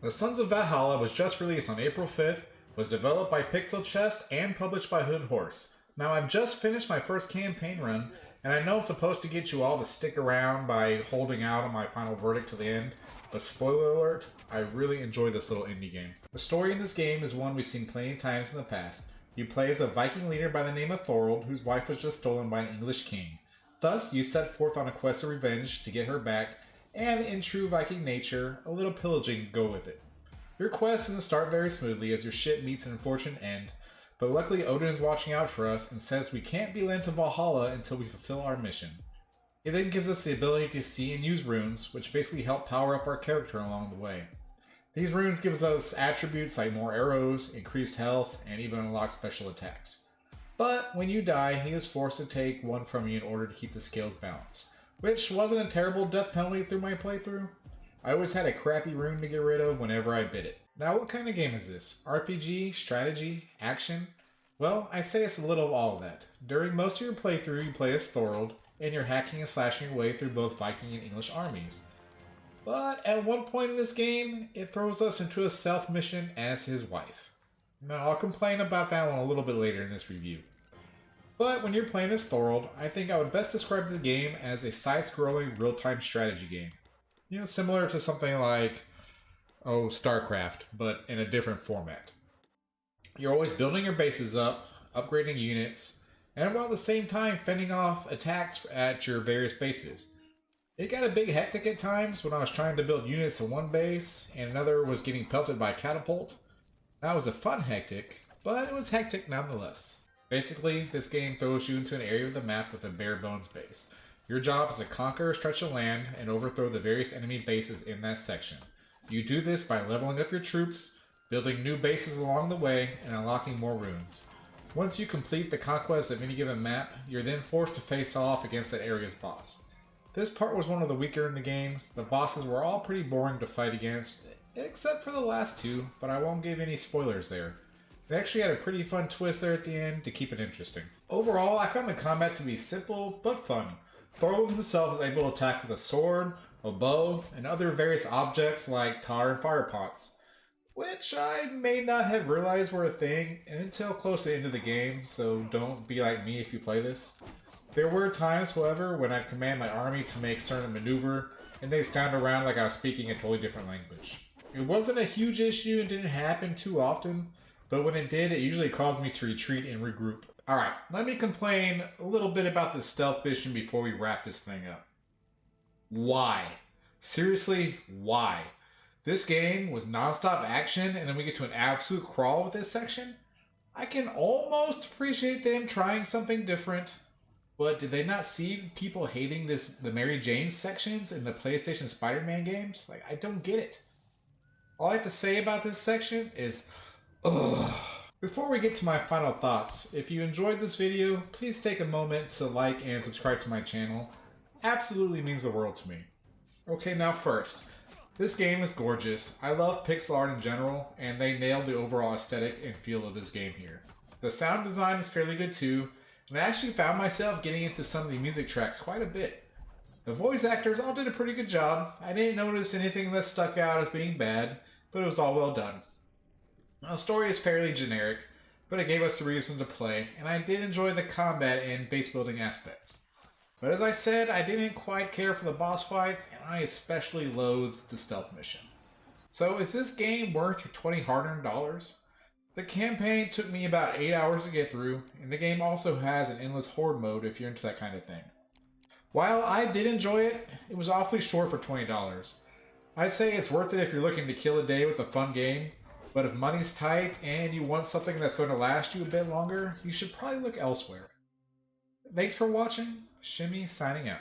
The Sons of Valhalla was just released on April 5th, was developed by Pixel Chest, and published by Hood Horse. Now, I've just finished my first campaign run, and I know I'm supposed to get you all to stick around by holding out on my final verdict to the end, but spoiler alert, I really enjoy this little indie game. The story in this game is one we've seen plenty of times in the past. You play as a Viking leader by the name of Thorold, whose wife was just stolen by an English king. Thus, you set forth on a quest of revenge to get her back, and in true Viking nature, a little pillaging to go with it. Your quest doesn't start very smoothly as your ship meets an unfortunate end, but luckily Odin is watching out for us and says we can't be led to Valhalla until we fulfill our mission. It then gives us the ability to see and use runes, which basically help power up our character along the way. These runes gives us attributes like more arrows, increased health, and even unlock special attacks. But when you die, he is forced to take one from you in order to keep the scales balanced, which wasn't a terrible death penalty through my playthrough. I always had a crappy rune to get rid of whenever I bid it. Now, what kind of game is this? RPG? Strategy? Action? Well, I'd say it's a little of all of that. During most of your playthrough, you play as Thorold, and you're hacking and slashing your way through both Viking and English armies. But at one point in this game, it throws us into a stealth mission as his wife. Now, I'll complain about that one a little bit later in this review. But when you're playing as Thorold, I think I would best describe the game as a side-scrolling real-time strategy game. You know, similar to something like, StarCraft, but in a different format. You're always building your bases up, upgrading units, and while at the same time fending off attacks at your various bases. It got a bit hectic at times when I was trying to build units in one base, and another was getting pelted by a catapult. That was a fun hectic, but it was hectic nonetheless. Basically, this game throws you into an area of the map with a bare bones base. Your job is to conquer a stretch of land and overthrow the various enemy bases in that section. You do this by leveling up your troops, building new bases along the way, and unlocking more runes. Once you complete the conquest of any given map, you're then forced to face off against that area's boss. This part was one of the weaker in the game. The bosses were all pretty boring to fight against, except for the last two, but I won't give any spoilers there. It actually had a pretty fun twist there at the end to keep it interesting. Overall, I found the combat to be simple but fun. Thorold himself is able to attack with a sword, a bow, and other various objects like tar and fire pots, which I may not have realized were a thing until close to the end of the game, so don't be like me if you play this. There were times, however, when I'd command my army to make certain maneuver, and they sound around like I was speaking a totally different language. It wasn't a huge issue and didn't happen too often, but when it did, it usually caused me to retreat and regroup. Alright, let me complain a little bit about this stealth mission before we wrap this thing up. Why? Seriously, why? This game was non-stop action and then we get to an absolute crawl with this section? I can almost appreciate them trying something different, but did they not see people hating the Mary Jane sections in the PlayStation Spider-Man games? Like, I don't get it. All I have to say about this section is, ugh. Before we get to my final thoughts, if you enjoyed this video, please take a moment to like and subscribe to my channel. Absolutely means the world to me. Okay, now first, this game is gorgeous. I love pixel art in general, and they nailed the overall aesthetic and feel of this game here. The sound design is fairly good too, and I actually found myself getting into some of the music tracks quite a bit. The voice actors all did a pretty good job. I didn't notice anything that stuck out as being bad, but it was all well done. Now, the story is fairly generic, but it gave us a reason to play, and I did enjoy the combat and base building aspects. But as I said, I didn't quite care for the boss fights, and I especially loathed the stealth mission. So is this game worth your $20 hard-earned dollars? The campaign took me about 8 hours to get through, and the game also has an endless horde mode if you're into that kind of thing. While I did enjoy it, it was awfully short for $20. I'd say it's worth it if you're looking to kill a day with a fun game, but if money's tight and you want something that's going to last you a bit longer, you should probably look elsewhere. Thanks for watching. Shimmy signing out.